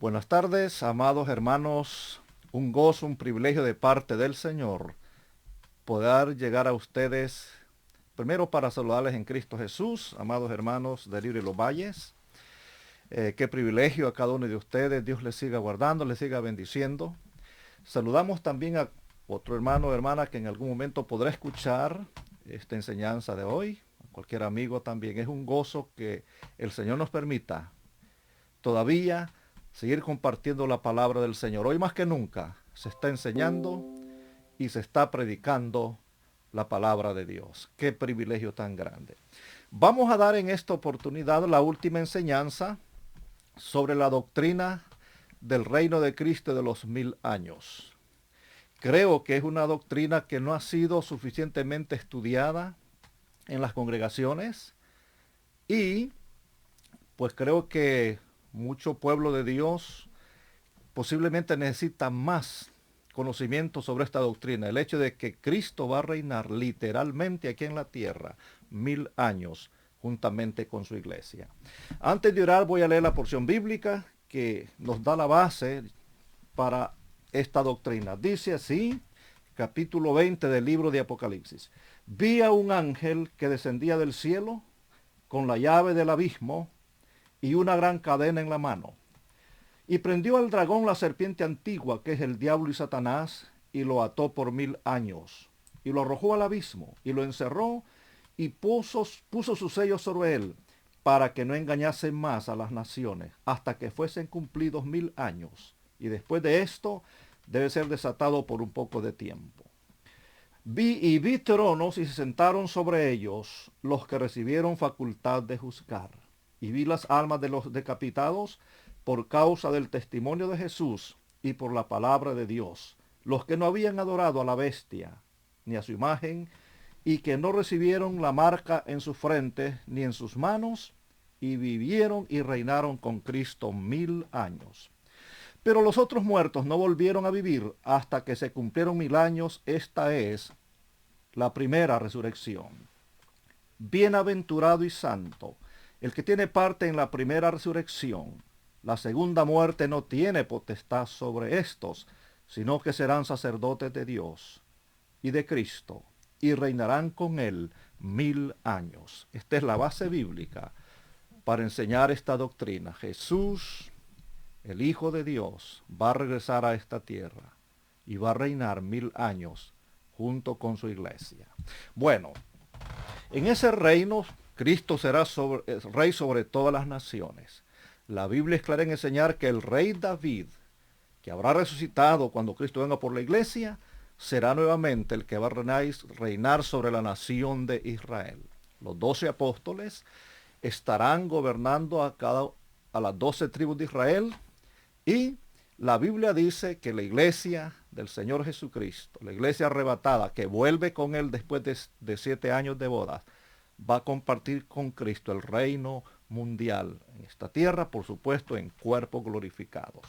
Buenas tardes, amados hermanos. Un gozo, un privilegio de parte del Señor poder llegar a ustedes, primero para saludarles en Cristo Jesús, amados hermanos de Libre Los Valles. Qué privilegio a cada uno de ustedes. Dios les siga guardando, les siga bendiciendo. Saludamos también a otro hermano o hermana que en algún momento podrá escuchar esta enseñanza de hoy. A cualquier amigo también. Es un gozo que el Señor nos permita todavía seguir compartiendo la palabra del Señor. Hoy más que nunca se está enseñando y se está predicando la palabra de Dios. Qué privilegio tan grande. Vamos a dar en esta oportunidad la última enseñanza sobre la doctrina del reino de Cristo de los 1000 años. Creo que es una doctrina que no ha sido suficientemente estudiada en las congregaciones y pues creo que mucho pueblo de Dios posiblemente necesita más conocimiento sobre esta doctrina. El hecho de que Cristo va a reinar literalmente aquí en la tierra 1000 años juntamente con su iglesia. Antes de orar voy a leer la porción bíblica que nos da la base para esta doctrina. Dice así, capítulo 20 del libro de Apocalipsis. Vi a un ángel que descendía del cielo con la llave del abismo y una gran cadena en la mano. Y prendió al dragón, la serpiente antigua, que es el diablo y Satanás, y lo ató por 1000 años. Y lo arrojó al abismo, y lo encerró, y puso sus sellos sobre él, para que no engañase más a las naciones, hasta que fuesen cumplidos 1000 años. Y después de esto, debe ser desatado por un poco de tiempo. Vi tronos, y se sentaron sobre ellos los que recibieron facultad de juzgar. Y vi las almas de los decapitados por causa del testimonio de Jesús y por la palabra de Dios, los que no habían adorado a la bestia ni a su imagen, y que no recibieron la marca en su frente ni en sus manos, y vivieron y reinaron con Cristo 1000 años. Pero los otros muertos no volvieron a vivir hasta que se cumplieron 1000 años. Esta es la primera resurrección. Bienaventurado y santo el que tiene parte en la primera resurrección. La segunda muerte no tiene potestad sobre estos, sino que serán sacerdotes de Dios y de Cristo, y reinarán con él 1000 años. Esta es la base bíblica para enseñar esta doctrina. Jesús, el Hijo de Dios, va a regresar a esta tierra y va a reinar 1000 años junto con su iglesia. Bueno, en ese reino Cristo será rey sobre todas las naciones. La Biblia es clara en enseñar que el rey David, que habrá resucitado cuando Cristo venga por la iglesia, será nuevamente el que va a reinar sobre la nación de Israel. Los 12 apóstoles estarán gobernando a las 12 tribus de Israel, y la Biblia dice que la iglesia del Señor Jesucristo, la iglesia arrebatada que vuelve con él después de 7 años de bodas, va a compartir con Cristo el reino mundial en esta tierra, por supuesto en cuerpos glorificados.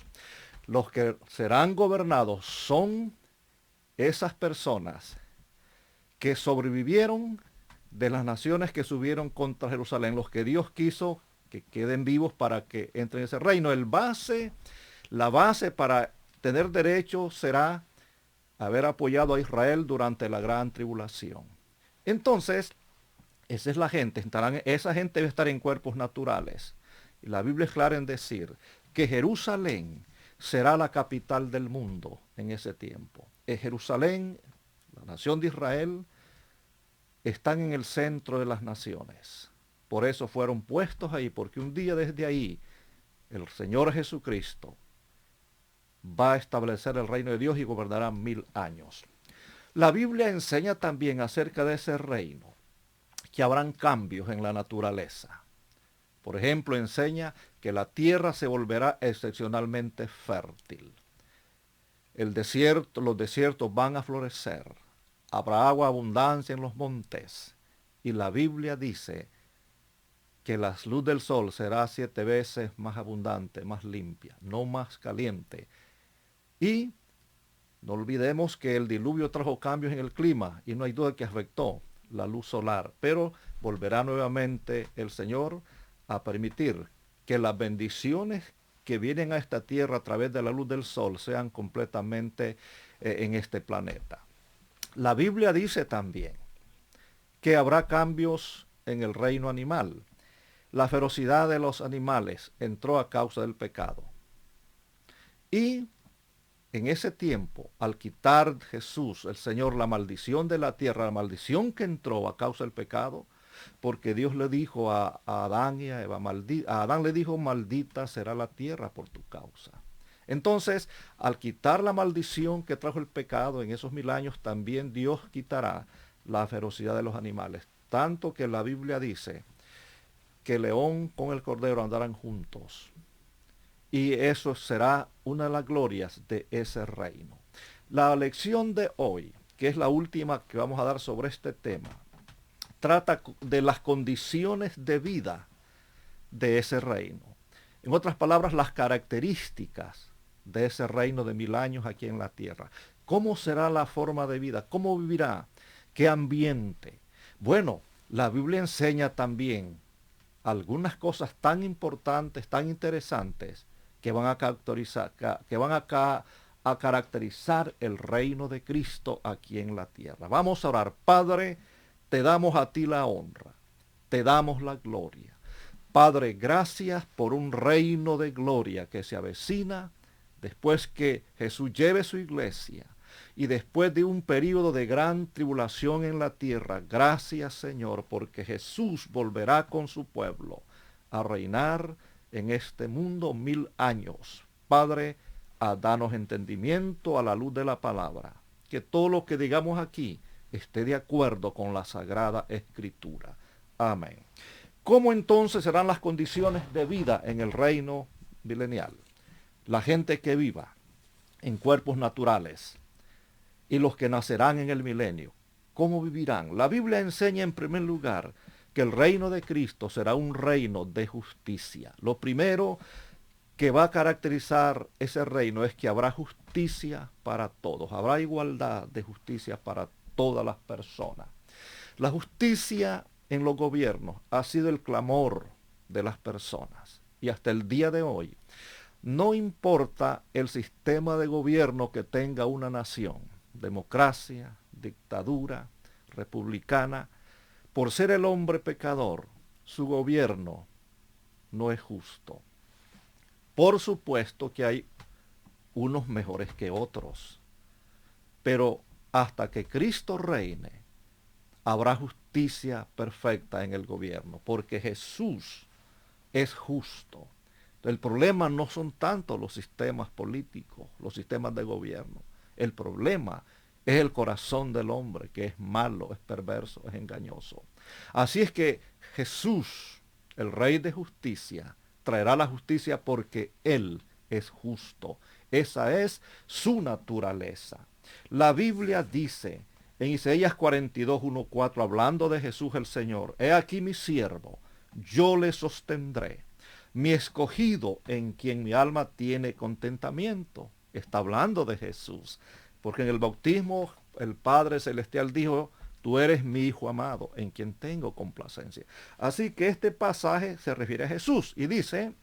Los que serán gobernados son esas personas que sobrevivieron de las naciones que subieron contra Jerusalén, los que Dios quiso que queden vivos para que entren en ese reino. La base para tener derecho será haber apoyado a Israel durante la gran tribulación. Entonces, esa es la gente. Esa gente debe estar en cuerpos naturales. Y la Biblia es clara en decir que Jerusalén será la capital del mundo en ese tiempo. Jerusalén, la nación de Israel, están en el centro de las naciones. Por eso fueron puestos ahí, porque un día desde ahí el Señor Jesucristo va a establecer el reino de Dios y gobernará 1000 años. La Biblia enseña también acerca de ese reino, que habrán cambios en la naturaleza. Por ejemplo, enseña que la tierra se volverá excepcionalmente fértil. Los desiertos van a florecer. Habrá agua abundancia en los montes. Y la Biblia dice que la luz del sol será 7 veces más abundante, más limpia, no más caliente. Y no olvidemos que el diluvio trajo cambios en el clima y no hay duda que afectó la luz solar, pero volverá nuevamente el Señor a permitir que las bendiciones que vienen a esta tierra a través de la luz del sol sean completamente en este planeta. La Biblia dice también que habrá cambios en el reino animal. La ferocidad de los animales entró a causa del pecado. Y en ese tiempo, al quitar Jesús, el Señor, la maldición de la tierra, la maldición que entró a causa del pecado, porque Dios le dijo a Adán y a Eva, a Adán le dijo, maldita será la tierra por tu causa. Entonces, al quitar la maldición que trajo el pecado en esos 1000 años, también Dios quitará la ferocidad de los animales. Tanto que la Biblia dice que el león con el cordero andarán juntos. Y eso será una de las glorias de ese reino. La lección de hoy, que es la última que vamos a dar sobre este tema, trata de las condiciones de vida de ese reino. En otras palabras, las características de ese reino de 1000 años aquí en la tierra. ¿Cómo será la forma de vida? ¿Cómo vivirá? ¿Qué ambiente? Bueno, la Biblia enseña también algunas cosas tan importantes, tan interesantes, que van a caracterizar el reino de Cristo aquí en la tierra. Vamos a orar. Padre, te damos a ti la honra, te damos la gloria. Padre, gracias por un reino de gloria que se avecina después que Jesús lleve su iglesia y después de un periodo de gran tribulación en la tierra. Gracias, Señor, porque Jesús volverá con su pueblo a reinar en este mundo 1000 años. Padre, a danos entendimiento a la luz de la palabra, que todo lo que digamos aquí esté de acuerdo con la Sagrada Escritura. Amén. ¿Cómo entonces serán las condiciones de vida en el reino milenial? La gente que viva en cuerpos naturales y los que nacerán en el milenio, ¿cómo vivirán? La Biblia enseña en primer lugar que el reino de Cristo será un reino de justicia. Lo primero que va a caracterizar ese reino es que habrá justicia para todos, habrá igualdad de justicia para todas las personas. La justicia en los gobiernos ha sido el clamor de las personas y hasta el día de hoy no importa el sistema de gobierno que tenga una nación, democracia, dictadura, republicana, por ser el hombre pecador, su gobierno no es justo. Por supuesto que hay unos mejores que otros, pero hasta que Cristo reine, habrá justicia perfecta en el gobierno, porque Jesús es justo. El problema no son tanto los sistemas políticos, los sistemas de gobierno. El problema es el corazón del hombre, que es malo, es perverso, es engañoso. Así es que Jesús, el Rey de justicia, traerá la justicia porque Él es justo. Esa es su naturaleza. La Biblia dice en Isaías 42, 1, 4, hablando de Jesús el Señor, he aquí mi siervo, yo le sostendré, mi escogido en quien mi alma tiene contentamiento. Está hablando de Jesús, porque en el bautismo el Padre Celestial dijo, tú eres mi Hijo amado, en quien tengo complacencia. Así que este pasaje se refiere a Jesús y dice,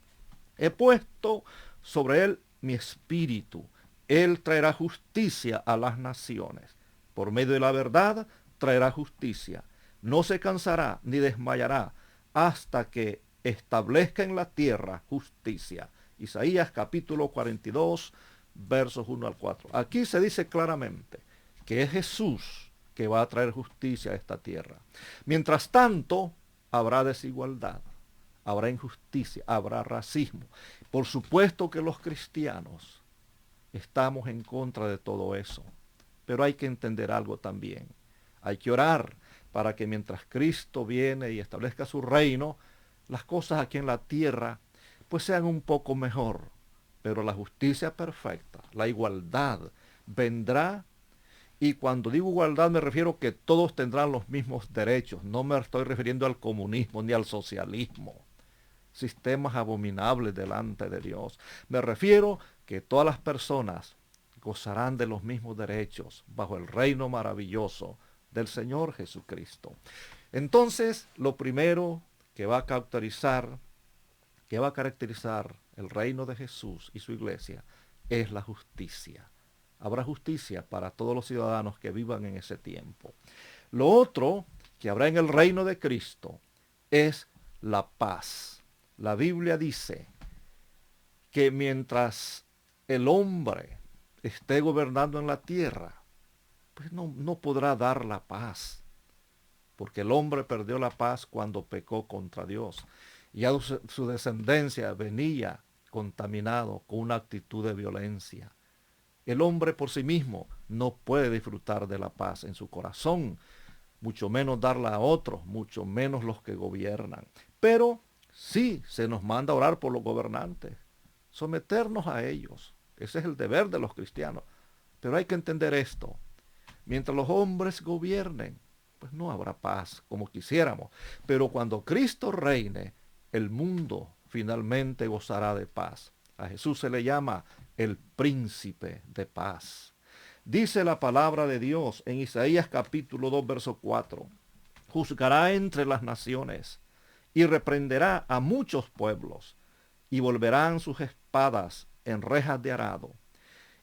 he puesto sobre él mi espíritu. Él traerá justicia a las naciones. Por medio de la verdad traerá justicia. No se cansará ni desmayará hasta que establezca en la tierra justicia. Isaías capítulo 42, versos 1 al 4. Aquí se dice claramente que es Jesús que va a traer justicia a esta tierra. Mientras tanto, habrá desigualdad, habrá injusticia, habrá racismo. Por supuesto que los cristianos estamos en contra de todo eso, pero hay que entender algo también. Hay que orar para que mientras Cristo viene y establezca su reino, las cosas aquí en la tierra pues sean un poco mejor. Pero la justicia perfecta, la igualdad, vendrá. Y cuando digo igualdad me refiero que todos tendrán los mismos derechos. No me estoy refiriendo al comunismo ni al socialismo. Sistemas abominables delante de Dios. Me refiero que todas las personas gozarán de los mismos derechos bajo el reino maravilloso del Señor Jesucristo. Entonces, lo primero que va a caracterizar el reino de Jesús y su iglesia, es la justicia. Habrá justicia para todos los ciudadanos que vivan en ese tiempo. Lo otro que habrá en el reino de Cristo es la paz. La Biblia dice que mientras el hombre esté gobernando en la tierra, pues no podrá dar la paz, porque el hombre perdió la paz cuando pecó contra Dios. Y a su descendencia venía contaminado con una actitud de violencia. El hombre por sí mismo no puede disfrutar de la paz en su corazón, mucho menos darla a otros, mucho menos los que gobiernan. Pero sí se nos manda a orar por los gobernantes, someternos a ellos. Ese es el deber de los cristianos. Pero hay que entender esto. Mientras los hombres gobiernen, pues no habrá paz como quisiéramos. Pero cuando Cristo reine, el mundo finalmente gozará de paz. A Jesús se le llama el príncipe de paz. Dice la palabra de Dios en Isaías capítulo 2, verso 4. Juzgará entre las naciones y reprenderá a muchos pueblos, y volverán sus espadas en rejas de arado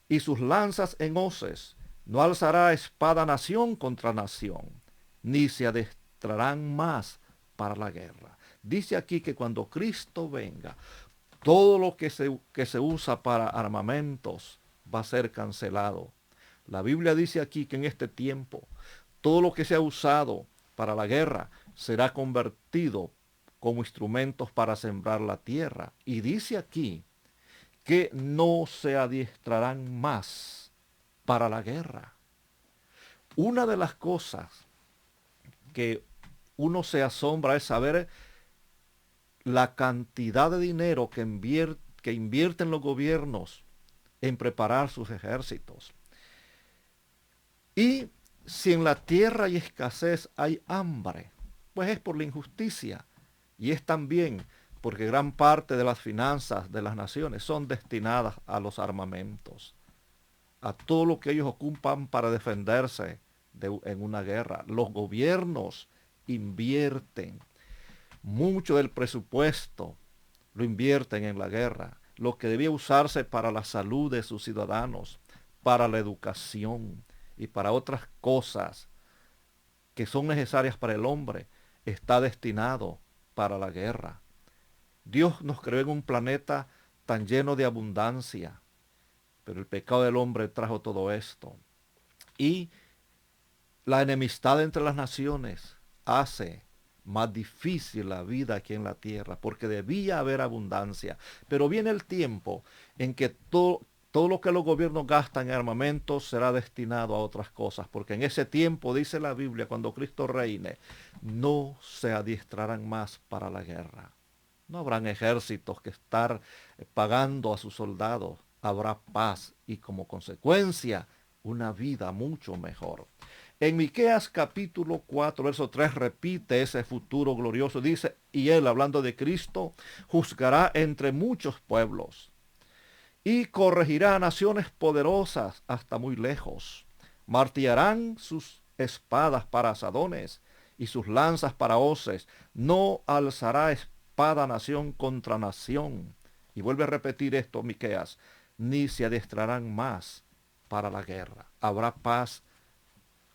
y sus lanzas en hoces. No alzará espada nación contra nación, ni se adestrarán más para la guerra. Dice aquí que cuando Cristo venga, todo lo que se usa para armamentos va a ser cancelado. La Biblia dice aquí que en este tiempo todo lo que se ha usado para la guerra será convertido como instrumentos para sembrar la tierra. Y dice aquí que no se adiestrarán más para la guerra. Una de las cosas que uno se asombra es saber la cantidad de dinero que invierten los gobiernos en preparar sus ejércitos. Y si en la tierra hay escasez, hay hambre, pues es por la injusticia. Y es también porque gran parte de las finanzas de las naciones son destinadas a los armamentos, a todo lo que ellos ocupan para defenderse en una guerra. Los gobiernos invierten mucho del presupuesto, lo invierten en la guerra, lo que debía usarse para la salud de sus ciudadanos, para la educación y para otras cosas que son necesarias para el hombre, está destinado para la guerra. Dios nos creó en un planeta tan lleno de abundancia, pero el pecado del hombre trajo todo esto. Y la enemistad entre las naciones hace más difícil la vida aquí en la tierra, porque debía haber abundancia. Pero viene el tiempo en que todo lo que los gobiernos gastan en armamentos será destinado a otras cosas, porque en ese tiempo, dice la Biblia, cuando Cristo reine, no se adiestrarán más para la guerra. No habrán ejércitos que estar pagando a sus soldados. Habrá paz y como consecuencia una vida mucho mejor. En Miqueas capítulo 4, verso 3 repite ese futuro glorioso. Dice, y él, hablando de Cristo, juzgará entre muchos pueblos y corregirá a naciones poderosas hasta muy lejos. Martillarán sus espadas para asadones y sus lanzas para hoces. No alzará espada nación contra nación. Y vuelve a repetir esto Miqueas, ni se adestrarán más para la guerra. Habrá paz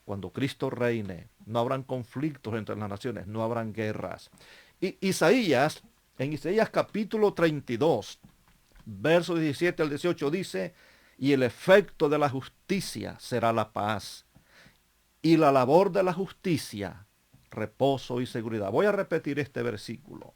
cuando Cristo reine. No habrán conflictos entre las naciones, no habrán guerras. Y Isaías, en Isaías capítulo 32, versos 17 al 18 dice, y el efecto de la justicia será la paz, y la labor de la justicia, reposo y seguridad. Voy a repetir este versículo.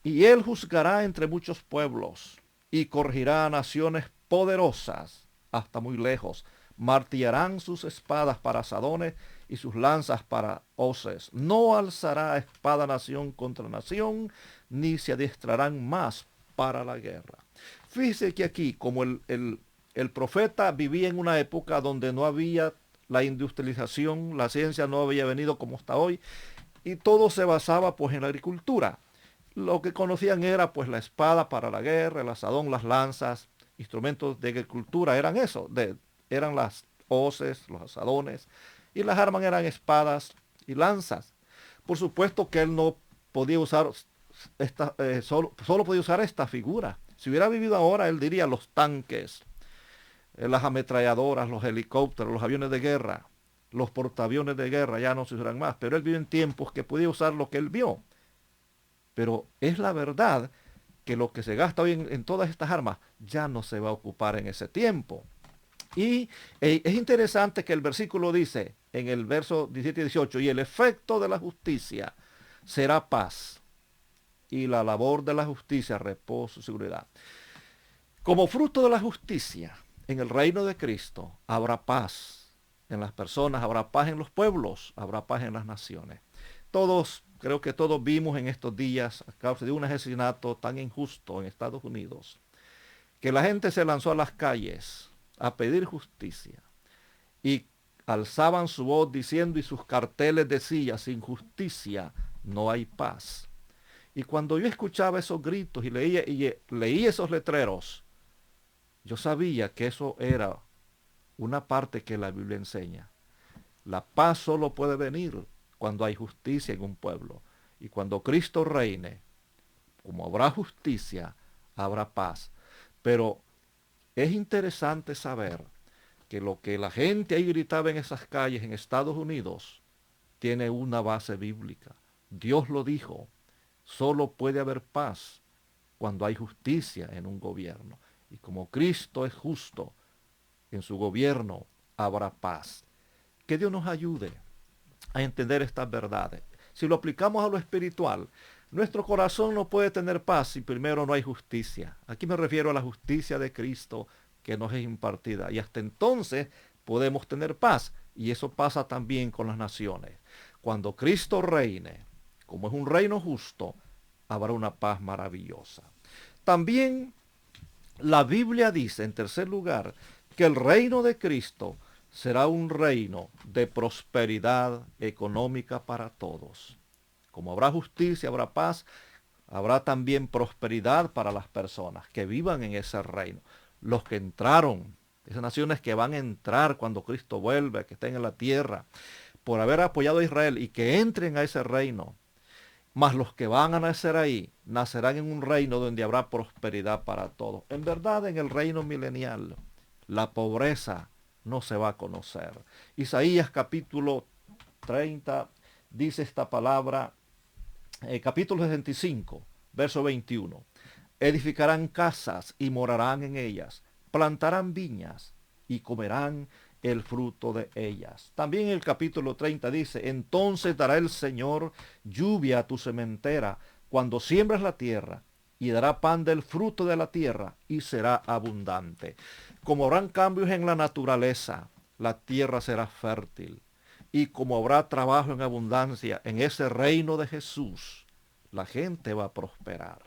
Y él juzgará entre muchos pueblos, y corregirá a naciones poderosas hasta muy lejos. Martillarán sus espadas para asadones y sus lanzas para hoces. No alzará espada nación contra nación, ni se adiestrarán más para la guerra. Fíjese que aquí, como el profeta vivía en una época donde no había la industrialización, la ciencia no había venido como está hoy, y todo se basaba pues en la agricultura. Lo que conocían era pues la espada para la guerra, el asadón, las lanzas, instrumentos de agricultura, eran eso, eran las hoces, los asadones, y las armas eran espadas y lanzas. Por supuesto que él no podía usar solo podía usar esta figura. Si hubiera vivido ahora, él diría los tanques, las ametralladoras, los helicópteros, los aviones de guerra, los portaaviones de guerra ya no se usarán más. Pero él vive en tiempos que podía usar lo que él vio. Pero es la verdad que lo que se gasta hoy en todas estas armas ya no se va a ocupar en ese tiempo. Y es interesante que el versículo dice, en el verso 17 y 18, y el efecto de la justicia será paz, y la labor de la justicia reposo y seguridad. Como fruto de la justicia, en el reino de Cristo habrá paz en las personas, habrá paz en los pueblos, habrá paz en las naciones. Creo que todos vimos en estos días, a causa de un asesinato tan injusto en Estados Unidos, que la gente se lanzó a las calles a pedir justicia y alzaban su voz diciendo, y sus carteles decían, sin justicia no hay paz. Y cuando yo escuchaba esos gritos y leía esos letreros, yo sabía que eso era una parte que la Biblia enseña. La paz solo puede venir cuando hay justicia en un pueblo. Y cuando Cristo reine, como habrá justicia, habrá paz. Pero es interesante saber que lo que la gente ahí gritaba en esas calles en Estados Unidos tiene una base bíblica. Dios lo dijo, solo puede haber paz cuando hay justicia en un gobierno. Y como Cristo es justo, en su gobierno habrá paz. Que Dios nos ayude a entender estas verdades. Si lo aplicamos a lo espiritual, nuestro corazón no puede tener paz si primero no hay justicia. Aquí me refiero a la justicia de Cristo que nos es impartida. Y hasta entonces podemos tener paz. Y eso pasa también con las naciones. Cuando Cristo reine, como es un reino justo, habrá una paz maravillosa. También la Biblia dice, en tercer lugar, que el reino de Cristo será un reino de prosperidad económica para todos. Como habrá justicia, habrá paz, habrá también prosperidad para las personas que vivan en ese reino. Los que entraron, esas naciones que van a entrar cuando Cristo vuelve, que estén en la tierra, por haber apoyado a Israel y que entren a ese reino, mas los que van a nacer ahí, nacerán en un reino donde habrá prosperidad para todos. En verdad, en el reino milenial, la pobreza no se va a conocer. Isaías capítulo 30 dice esta palabra, capítulo 65, verso 21. Edificarán casas y morarán en ellas, plantarán viñas y comerán el fruto de ellas. También el capítulo 30 dice, entonces dará el Señor lluvia a tu sementera cuando siembres la tierra, y dará pan del fruto de la tierra, y será abundante. Como habrán cambios en la naturaleza, la tierra será fértil. Y como habrá trabajo en abundancia en ese reino de Jesús, la gente va a prosperar.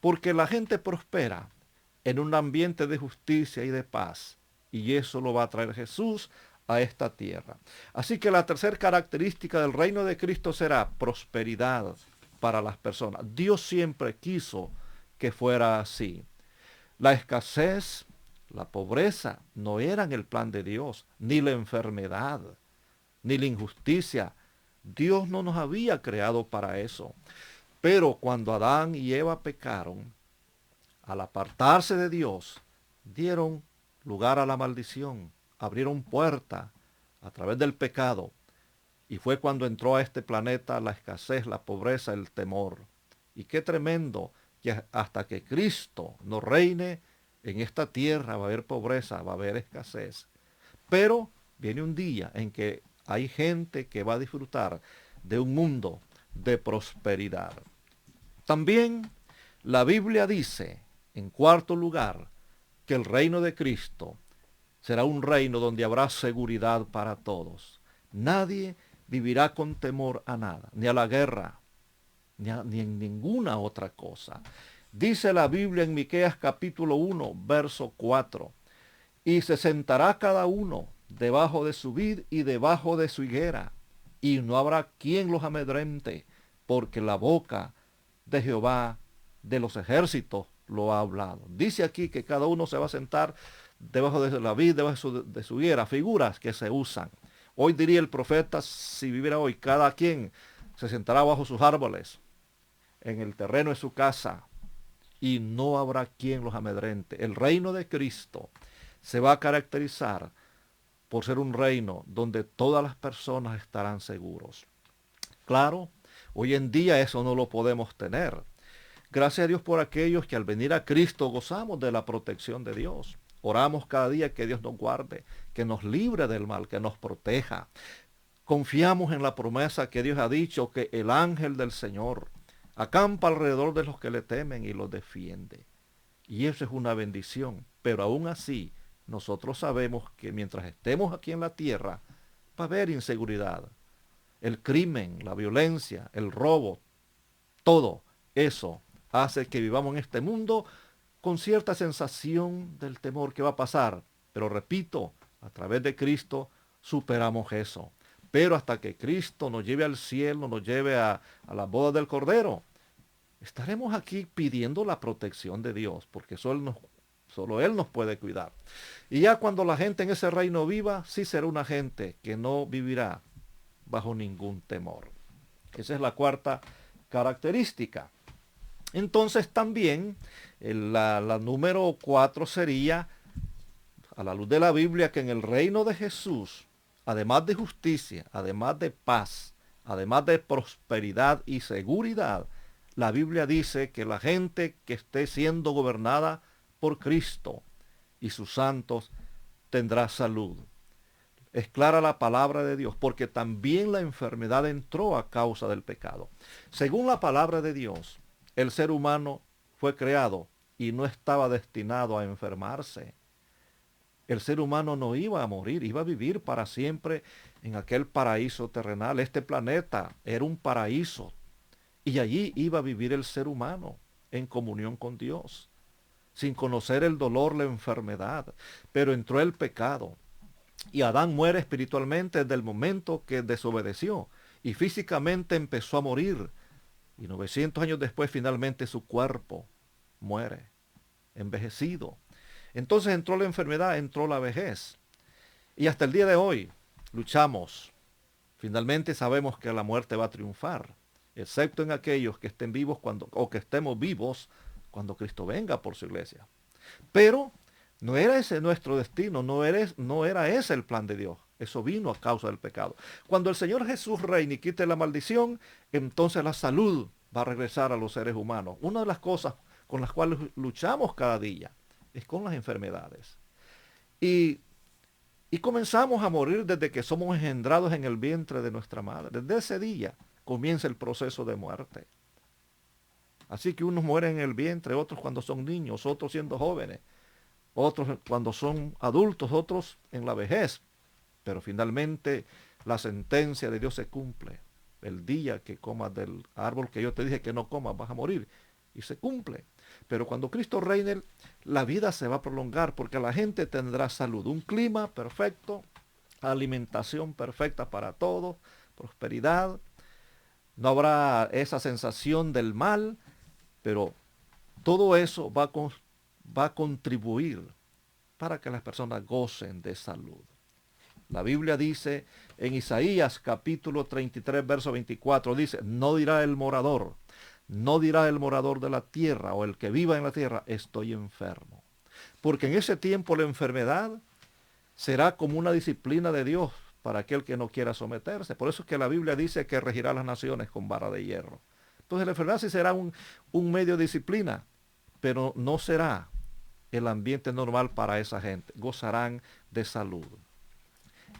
Porque la gente prospera en un ambiente de justicia y de paz. Y eso lo va a traer Jesús a esta tierra. Así que la tercera característica del reino de Cristo será prosperidad para las personas. Dios siempre quiso que fuera así. La escasez, la pobreza no eran el plan de Dios, ni la enfermedad, ni la injusticia. Dios no nos había creado para eso. Pero cuando Adán y Eva pecaron, al apartarse de Dios, dieron lugar a la maldición, abrieron puerta a través del pecado, y fue cuando entró a este planeta la escasez, la pobreza, el temor. Y qué tremendo que hasta que Cristo no reine en esta tierra va a haber pobreza, va a haber escasez. Pero viene un día en que hay gente que va a disfrutar de un mundo de prosperidad. También la Biblia dice, en cuarto lugar, que el reino de Cristo será un reino donde habrá seguridad para todos. Nadie vivirá con temor a nada, ni a la guerra, ni en ninguna otra cosa. Dice la Biblia en Miqueas capítulo 1, verso 4, y se sentará cada uno debajo de su vid y debajo de su higuera, y no habrá quien los amedrente, porque la boca de Jehová de los ejércitos lo ha hablado. Dice aquí que cada uno se va a sentar debajo de la vid, debajo de su higuera, figuras que se usan. Hoy diría el profeta, si viviera hoy, cada quien se sentará bajo sus árboles, en el terreno de su casa, y no habrá quien los amedrente. El reino de Cristo se va a caracterizar por ser un reino donde todas las personas estarán seguros. Claro, hoy en día eso no lo podemos tener. Gracias a Dios por aquellos que al venir a Cristo gozamos de la protección de Dios. Oramos cada día que Dios nos guarde, que nos libre del mal, que nos proteja. Confiamos en la promesa que Dios ha dicho que el ángel del Señor acampa alrededor de los que le temen y los defiende. Y eso es una bendición. Pero aún así, nosotros sabemos que mientras estemos aquí en la tierra, va a haber inseguridad. El crimen, la violencia, el robo, todo eso hace que vivamos en este mundo con cierta sensación del temor que va a pasar. Pero repito, a través de Cristo superamos eso. Pero hasta que Cristo nos lleve al cielo, nos lleve a la boda del Cordero, estaremos aquí pidiendo la protección de Dios, porque solo Él nos puede cuidar. Y ya cuando la gente en ese reino viva, sí será una gente que no vivirá bajo ningún temor. Esa es la cuarta característica. Entonces también la número 4 sería, a la luz de la Biblia, que en el reino de Jesús, además de justicia, además de paz, además de prosperidad y seguridad, la Biblia dice que la gente que esté siendo gobernada por Cristo y sus santos tendrá salud. Es clara la palabra de Dios, porque también la enfermedad entró a causa del pecado. Según la palabra de Dios, el ser humano fue creado y no estaba destinado a enfermarse. El ser humano no iba a morir, iba a vivir para siempre en aquel paraíso terrenal. Este planeta era un paraíso y allí iba a vivir el ser humano en comunión con Dios, sin conocer el dolor, la enfermedad. Pero entró el pecado y Adán muere espiritualmente desde el momento que desobedeció y físicamente empezó a morir. Y 900 años después finalmente su cuerpo muere, envejecido. Entonces entró la enfermedad, entró la vejez. Y hasta el día de hoy luchamos. Finalmente sabemos que la muerte va a triunfar, excepto en aquellos que estén vivos o que estemos vivos cuando Cristo venga por su iglesia. Pero no era ese nuestro destino, no era ese el plan de Dios. Eso vino a causa del pecado. Cuando el Señor Jesús reine y quite la maldición, entonces la salud va a regresar a los seres humanos. Una de las cosas con las cuales luchamos cada día es con las enfermedades. Y, y comenzamos a morir desde que somos engendrados en el vientre de nuestra madre. Desde ese día comienza el proceso de muerte. Así que unos mueren en el vientre, otros cuando son niños, otros siendo jóvenes, otros cuando son adultos, otros en la vejez. Pero finalmente la sentencia de Dios se cumple. El día que comas del árbol que yo te dije que no comas, vas a morir. Y se cumple. Pero cuando Cristo reine, la vida se va a prolongar porque la gente tendrá salud, un clima perfecto, alimentación perfecta para todos, prosperidad. No habrá esa sensación del mal, pero todo eso va a contribuir para que las personas gocen de salud. La Biblia dice en Isaías capítulo 33, verso 24, dice, no dirá el morador de la tierra o el que viva en la tierra, estoy enfermo. Porque en ese tiempo la enfermedad será como una disciplina de Dios para aquel que no quiera someterse. Por eso es que la Biblia dice que regirá las naciones con vara de hierro. Entonces la enfermedad sí será un medio de disciplina, pero no será el ambiente normal para esa gente. Gozarán de salud.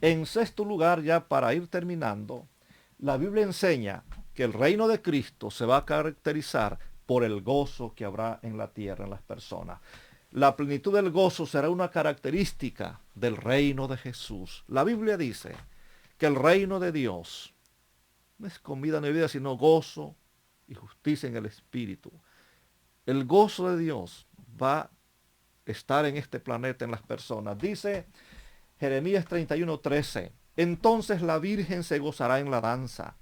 En sexto lugar, ya para ir terminando, la Biblia enseña que el reino de Cristo se va a caracterizar por el gozo que habrá en la tierra, en las personas. La plenitud del gozo será una característica del reino de Jesús. La Biblia dice que el reino de Dios no es comida ni bebida, sino gozo y justicia en el Espíritu. El gozo de Dios va a estar en este planeta, en las personas. Dice Jeremías 31:13, entonces la Virgen se gozará en la danza,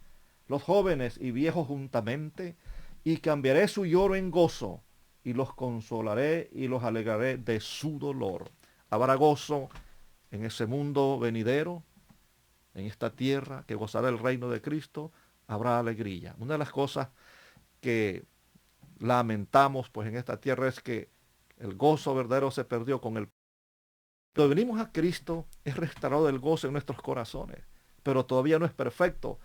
los jóvenes y viejos juntamente, y cambiaré su lloro en gozo, y los consolaré y los alegraré de su dolor. Habrá gozo en ese mundo venidero, en esta tierra que gozará el reino de Cristo, habrá alegría. Una de las cosas que lamentamos pues en esta tierra es que el gozo verdadero se perdió con el... Cuando venimos a Cristo es restaurado el gozo en nuestros corazones, pero todavía no es perfecto.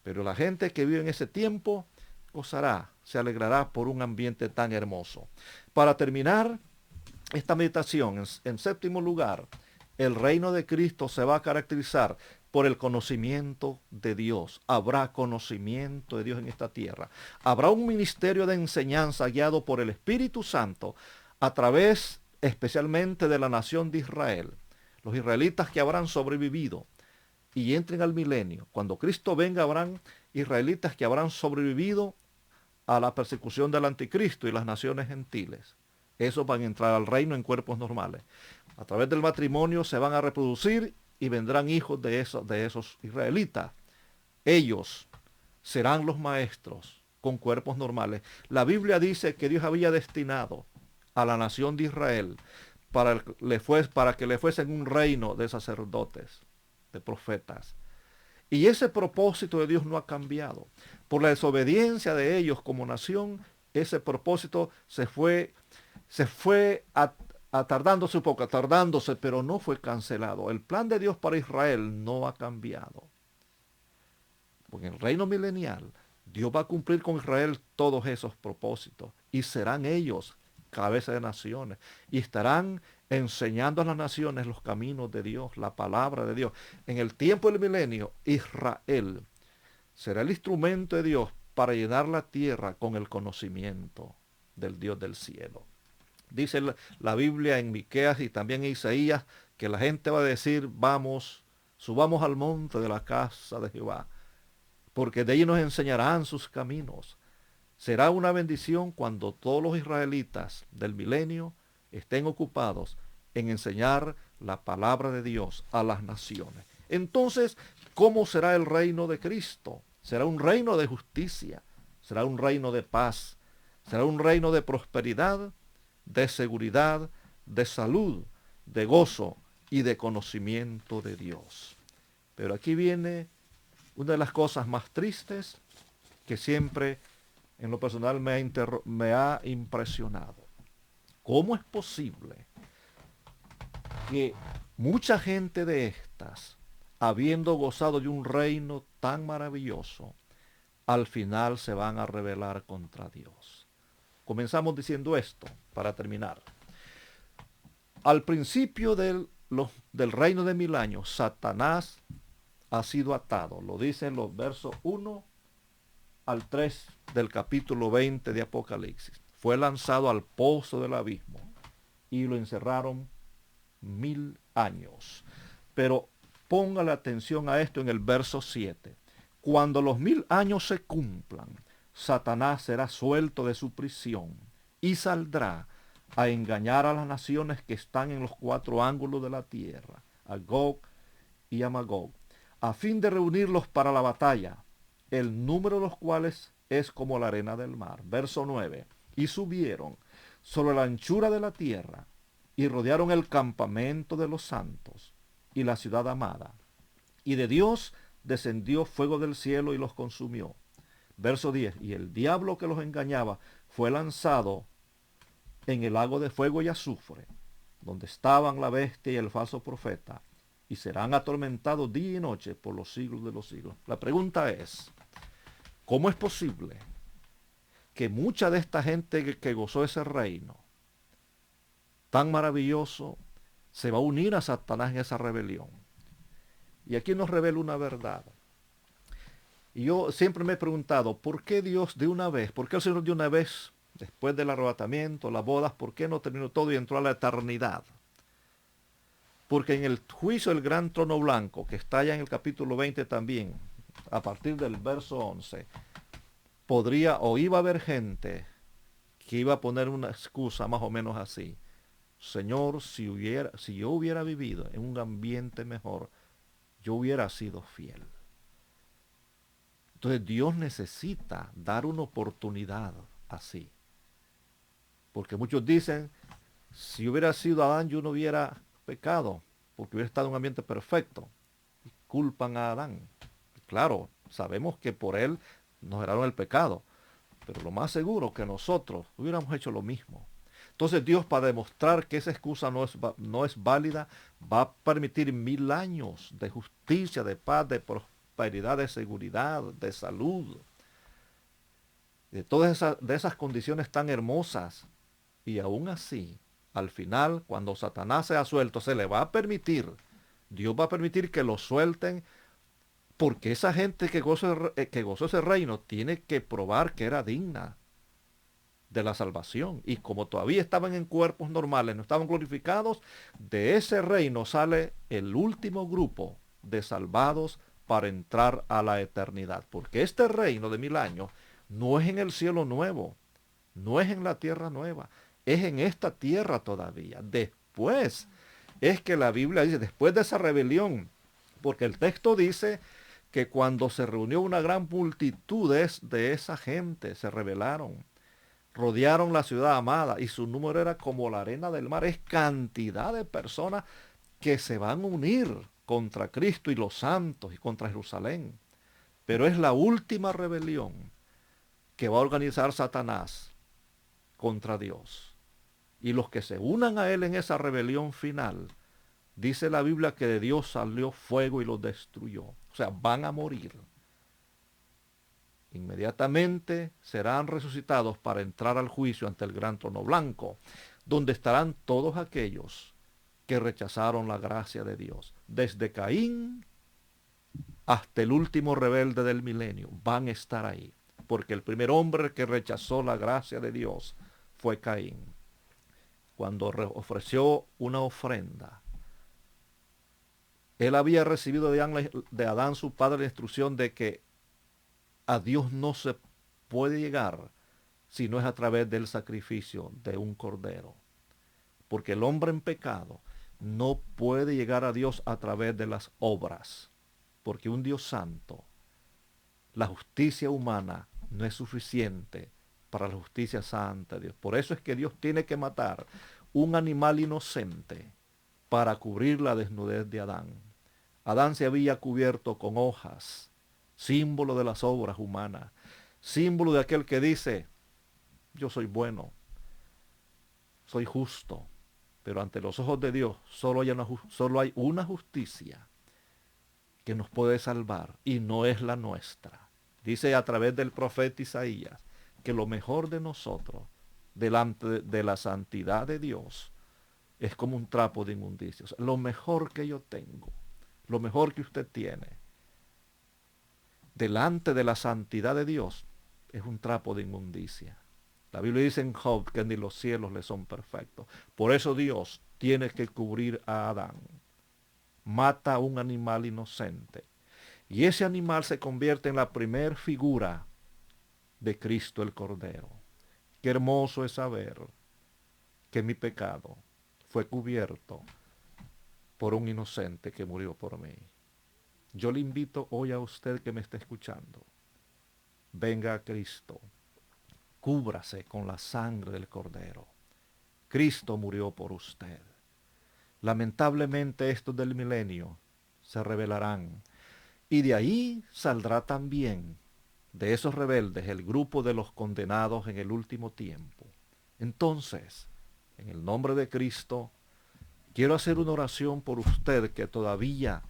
Pero la gente que vive en ese tiempo gozará, se alegrará por un ambiente tan hermoso. Para terminar esta meditación, en séptimo lugar, el reino de Cristo se va a caracterizar por el conocimiento de Dios. Habrá conocimiento de Dios en esta tierra. Habrá un ministerio de enseñanza guiado por el Espíritu Santo a través especialmente de la nación de Israel. Los israelitas que habrán sobrevivido y entren al milenio. Cuando Cristo venga habrán israelitas que habrán sobrevivido a la persecución del anticristo y las naciones gentiles. Esos van a entrar al reino en cuerpos normales. A través del matrimonio se van a reproducir y vendrán hijos de esos israelitas. Ellos serán los maestros con cuerpos normales. La Biblia dice que Dios había destinado a la nación de Israel para que le fuesen un reino de sacerdotes, de profetas. Y ese propósito de Dios no ha cambiado. Por la desobediencia de ellos como nación, ese propósito se fue tardándose un poco, tardándose, pero no fue cancelado. El plan de Dios para Israel no ha cambiado. Porque en el reino milenial, Dios va a cumplir con Israel todos esos propósitos. Y serán ellos cabeza de naciones. Y estarán enseñando a las naciones los caminos de Dios, la palabra de Dios. En el tiempo del milenio, Israel será el instrumento de Dios para llenar la tierra con el conocimiento del Dios del cielo. Dice la Biblia en Miqueas y también en Isaías que la gente va a decir, vamos, subamos al monte de la casa de Jehová, porque de allí nos enseñarán sus caminos. Será una bendición cuando todos los israelitas del milenio estén ocupados en enseñar la palabra de Dios a las naciones. Entonces, ¿cómo será el reino de Cristo? Será un reino de justicia, será un reino de paz, será un reino de prosperidad, de seguridad, de salud, de gozo y de conocimiento de Dios. Pero aquí viene una de las cosas más tristes que siempre en lo personal me ha impresionado. ¿Cómo es posible que mucha gente de estas, habiendo gozado de un reino tan maravilloso, al final se van a rebelar contra Dios? Comenzamos diciendo esto para terminar. Al principio del reino de 1000 años, Satanás ha sido atado. Lo dicen los versos 1 al 3 del capítulo 20 de Apocalipsis. Fue lanzado al pozo del abismo y lo encerraron 1000 años. Pero póngale atención a esto en el verso 7. Cuando los 1000 años se cumplan, Satanás será suelto de su prisión y saldrá a engañar a las naciones que están en los 4 ángulos de la tierra, a Gog y a Magog, a fin de reunirlos para la batalla, el número de los cuales es como la arena del mar. Verso 9. Y subieron sobre la anchura de la tierra y rodearon el campamento de los santos y la ciudad amada. Y de Dios descendió fuego del cielo y los consumió. Verso 10. Y el diablo que los engañaba fue lanzado en el lago de fuego y azufre, donde estaban la bestia y el falso profeta, y serán atormentados día y noche por los siglos de los siglos. La pregunta es, ¿cómo es posible que mucha de esta gente que gozó ese reino tan maravilloso se va a unir a Satanás en esa rebelión? Y aquí nos revela una verdad. Y yo siempre me he preguntado, ¿por qué Dios de una vez, por qué el Señor de una vez, después del arrebatamiento, las bodas, por qué no terminó todo y entró a la eternidad? Porque en el juicio del gran trono blanco, que está allá en el capítulo 20 también, a partir del verso 11, podría o iba a haber gente que iba a poner una excusa más o menos así. Señor, si yo hubiera vivido en un ambiente mejor, yo hubiera sido fiel. Entonces Dios necesita dar una oportunidad así. Porque muchos dicen, si hubiera sido Adán, yo no hubiera pecado, porque hubiera estado en un ambiente perfecto. Y culpan a Adán. Claro, sabemos que por él nos heredaron el pecado. Pero lo más seguro que nosotros hubiéramos hecho lo mismo. Entonces Dios, para demostrar que esa excusa no es válida, va a permitir 1000 años de justicia, de paz, de prosperidad, de seguridad, de salud, de esas condiciones tan hermosas. Y aún así, al final, cuando Satanás sea suelto, se le va a permitir, Dios va a permitir que lo suelten, porque esa gente que gozó ese reino tiene que probar que era digna de la salvación. Y como todavía estaban en cuerpos normales, no estaban glorificados, de ese reino sale el último grupo de salvados para entrar a la eternidad. Porque este reino de 1000 años no es en el cielo nuevo, no es en la tierra nueva, es en esta tierra todavía. Después es que la Biblia dice, después de esa rebelión, porque el texto dice que cuando se reunió una gran multitud de esa gente, se rebelaron, rodearon la ciudad amada y su número era como la arena del mar. Es cantidad de personas que se van a unir contra Cristo y los santos y contra Jerusalén. Pero es la última rebelión que va a organizar Satanás contra Dios. Y los que se unan a él en esa rebelión final, dice la Biblia que de Dios salió fuego y los destruyó. O sea, van a morir. Inmediatamente serán resucitados para entrar al juicio ante el gran trono blanco, donde estarán todos aquellos que rechazaron la gracia de Dios. Desde Caín hasta el último rebelde del milenio van a estar ahí. Porque el primer hombre que rechazó la gracia de Dios fue Caín. Cuando ofreció una ofrenda, él había recibido de Adán su padre la instrucción de que a Dios no se puede llegar si no es a través del sacrificio de un cordero. Porque el hombre en pecado no puede llegar a Dios a través de las obras. Porque un Dios santo, la justicia humana no es suficiente para la justicia santa de Dios. Por eso es que Dios tiene que matar un animal inocente para cubrir la desnudez de Adán. Adán se había cubierto con hojas, símbolo de las obras humanas, símbolo de aquel que dice, yo soy bueno, soy justo, pero ante los ojos de Dios solo hay una justicia que nos puede salvar y no es la nuestra. Dice a través del profeta Isaías que lo mejor de nosotros delante de la santidad de Dios es como un trapo de inmundicia. O sea, lo mejor que yo tengo, lo mejor que usted tiene delante de la santidad de Dios es un trapo de inmundicia. La Biblia dice en Job que ni los cielos le son perfectos. Por eso Dios tiene que cubrir a Adán. Mata a un animal inocente. Y ese animal se convierte en la primer figura de Cristo el Cordero. Qué hermoso es saber que mi pecado fue cubierto por un inocente que murió por mí. Yo le invito hoy a usted que me está escuchando. Venga a Cristo. Cúbrase con la sangre del Cordero. Cristo murió por usted. Lamentablemente estos del milenio se rebelarán. Y de ahí saldrá también, de esos rebeldes, el grupo de los condenados en el último tiempo. Entonces, en el nombre de Cristo, quiero hacer una oración por usted que todavía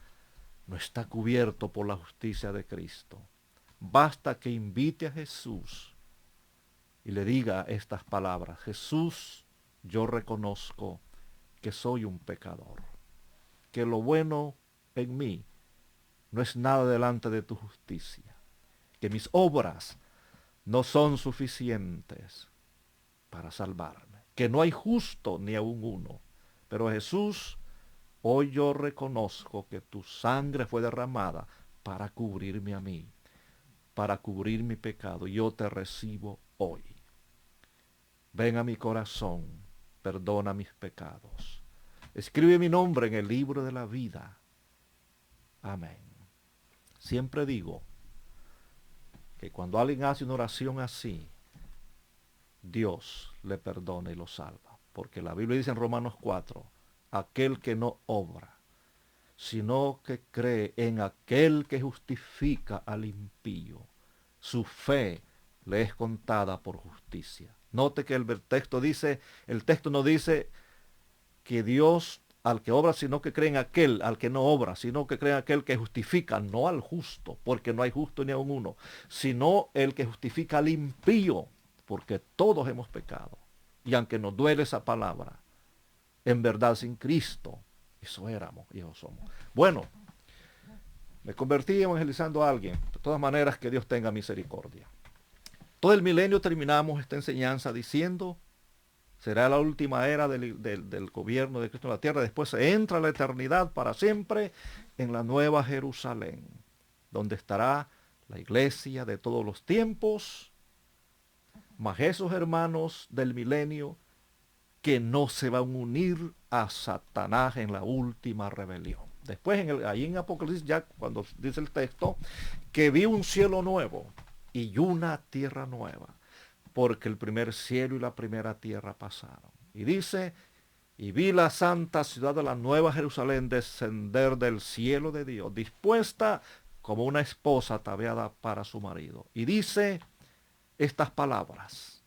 no está cubierto por la justicia de Cristo. Basta que invite a Jesús y le diga estas palabras. Jesús, yo reconozco que soy un pecador, que lo bueno en mí no es nada delante de tu justicia, que mis obras no son suficientes para salvarme, que no hay justo ni aun uno. Pero Jesús, hoy yo reconozco que tu sangre fue derramada para cubrirme a mí, para cubrir mi pecado. Yo te recibo hoy. Ven a mi corazón, perdona mis pecados. Escribe mi nombre en el libro de la vida. Amén. Siempre digo que cuando alguien hace una oración así, Dios le perdona y lo salva. Porque la Biblia dice en Romanos 4, aquel que no obra, sino que cree en aquel que justifica al impío, su fe le es contada por justicia. Note que el texto no dice que Dios al que obra, sino que cree en aquel, al que no obra, sino que cree en aquel que justifica, no al justo, porque no hay justo ni aun uno, sino el que justifica al impío, porque todos hemos pecado. Y aunque nos duele esa palabra, en verdad sin Cristo, eso éramos y eso somos. Bueno, me convertí evangelizando a alguien. De todas maneras, que Dios tenga misericordia. Todo el milenio terminamos esta enseñanza diciendo, será la última era del gobierno de Cristo en la tierra. Después se entra a la eternidad para siempre en la nueva Jerusalén, donde estará la iglesia de todos los tiempos, más esos hermanos del milenio que no se van a unir a Satanás en la última rebelión. Después, ahí en Apocalipsis, ya cuando dice el texto, que vi un cielo nuevo y una tierra nueva, porque el primer cielo y la primera tierra pasaron. Y dice, y vi la santa ciudad de la nueva Jerusalén descender del cielo de Dios, dispuesta como una esposa ataviada para su marido. Y dice estas palabras.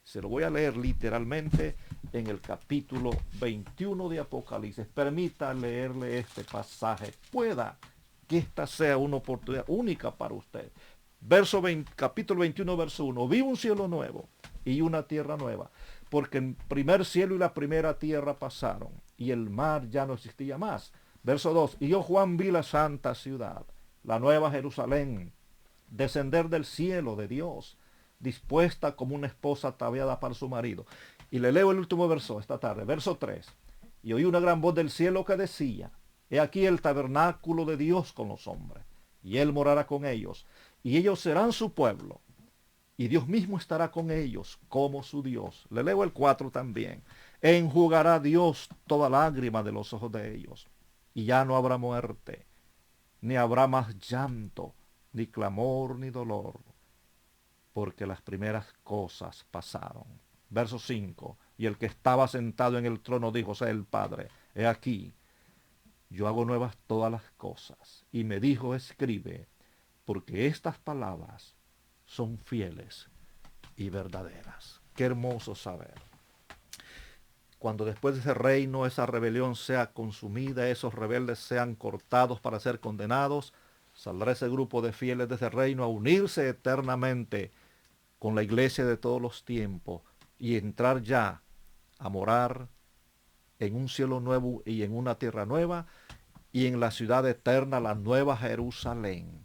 Se lo voy a leer literalmente en el capítulo 21 de Apocalipsis. Permita leerle este pasaje. Pueda que esta sea una oportunidad única para usted. Capítulo 21, verso 1. Vi un cielo nuevo y una tierra nueva, porque el primer cielo y la primera tierra pasaron, y el mar ya no existía más. Verso 2. Y yo, Juan, vi la santa ciudad, la nueva Jerusalén, descender del cielo de Dios, dispuesta como una esposa ataviada para su marido. Y le leo el último verso esta tarde, verso 3. Y oí una gran voz del cielo que decía, he aquí el tabernáculo de Dios con los hombres, y él morará con ellos, y ellos serán su pueblo, y Dios mismo estará con ellos como su Dios. Le leo el 4 también. Enjugará Dios toda lágrima de los ojos de ellos, y ya no habrá muerte, ni habrá más llanto, ni clamor, ni dolor, porque las primeras cosas pasaron. Verso 5. Y el que estaba sentado en el trono dijo, o sea, el Padre, he aquí, yo hago nuevas todas las cosas. Y me dijo, escribe, porque estas palabras son fieles y verdaderas. Qué hermoso saber. Cuando después de ese reino, esa rebelión sea consumida, esos rebeldes sean cortados para ser condenados, saldrá ese grupo de fieles de ese reino a unirse eternamente con la iglesia de todos los tiempos y entrar ya a morar en un cielo nuevo y en una tierra nueva y en la ciudad eterna, la nueva Jerusalén.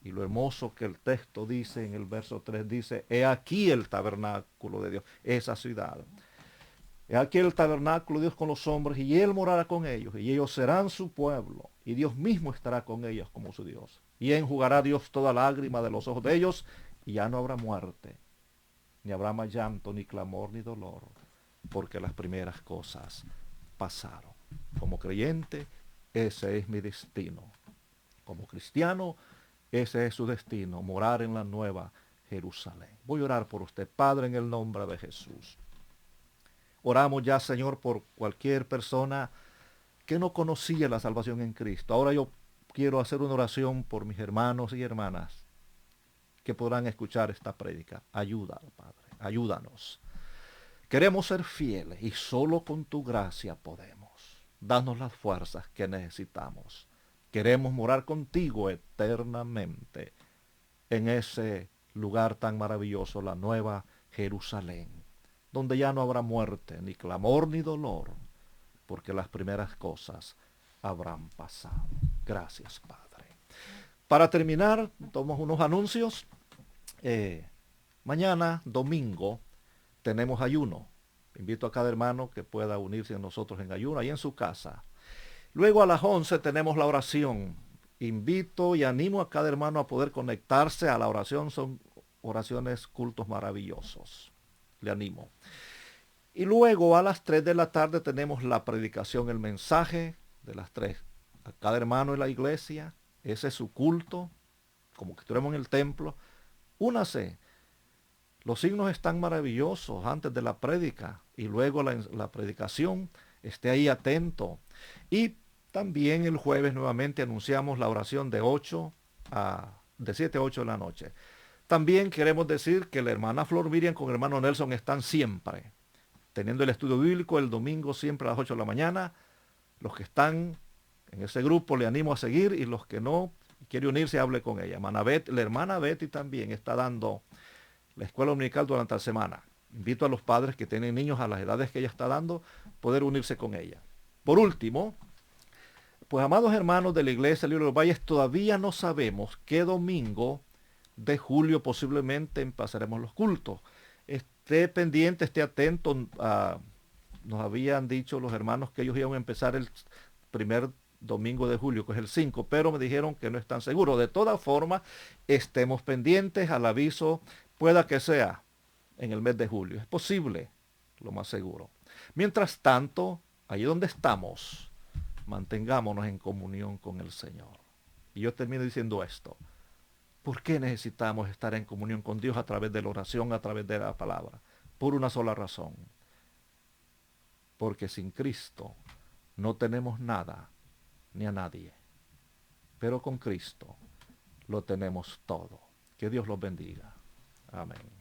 Y lo hermoso que el texto dice en el verso 3, dice, he aquí el tabernáculo de Dios, esa ciudad. He aquí el tabernáculo de Dios con los hombres, y él morará con ellos, y ellos serán su pueblo, y Dios mismo estará con ellos como su Dios. Y enjugará Dios toda lágrima de los ojos de ellos, y ya no habrá muerte, ni habrá más llanto, ni clamor, ni dolor, porque las primeras cosas pasaron. Como creyente, ese es mi destino. Como cristiano, ese es su destino, morar en la nueva Jerusalén. Voy a orar por usted, Padre, en el nombre de Jesús. Oramos ya, Señor, por cualquier persona que no conocía la salvación en Cristo. Ahora yo quiero hacer una oración por mis hermanos y hermanas que podrán escuchar esta prédica. Ayúdalo, Padre, ayúdanos. Queremos ser fieles y solo con tu gracia podemos. Danos las fuerzas que necesitamos. Queremos morar contigo eternamente en ese lugar tan maravilloso, la nueva Jerusalén, donde ya no habrá muerte, ni clamor, ni dolor, porque las primeras cosas habrán pasado. Gracias, Padre. Para terminar, tomamos unos anuncios. Mañana, domingo, tenemos ayuno. Invito a cada hermano que pueda unirse a nosotros en ayuno, ahí en su casa. Luego a las 11 tenemos la oración. Invito y animo a cada hermano a poder conectarse a la oración. Son oraciones, cultos maravillosos. Le animo. Y luego a las 3 de la tarde tenemos la predicación, el mensaje de las 3. A cada hermano en la iglesia, ese es su culto, como que estuviéramos en el templo. Únase. Los signos están maravillosos antes de la prédica y luego la predicación. Esté ahí atento. Y también el jueves nuevamente anunciamos la oración de 7 a 8 de la noche. También queremos decir que la hermana Flor Miriam con el hermano Nelson están siempre, teniendo el estudio bíblico el domingo siempre a las 8 de la mañana. Los que están en ese grupo le animo a seguir, y los que no quiere unirse, hable con ella. La hermana Betty también está dando la escuela dominical durante la semana. Invito a los padres que tienen niños a las edades que ella está dando, poder unirse con ella. Por último, pues amados hermanos de la iglesia Libro de los Valles, todavía no sabemos qué domingo de julio posiblemente empezaremos los cultos. Esté pendiente, esté atento. Nos habían dicho los hermanos que ellos iban a empezar el primer domingo de julio, que es el 5, pero me dijeron que no están seguros. De todas formas, estemos pendientes al aviso, pueda que sea en el mes de julio. Es posible, lo más seguro. Mientras tanto, allí donde estamos, mantengámonos en comunión con el Señor. Y yo termino diciendo esto. ¿Por qué necesitamos estar en comunión con Dios a través de la oración, a través de la palabra? Por una sola razón. Porque sin Cristo no tenemos nada ni a nadie. Pero con Cristo lo tenemos todo. Que Dios los bendiga. Amén.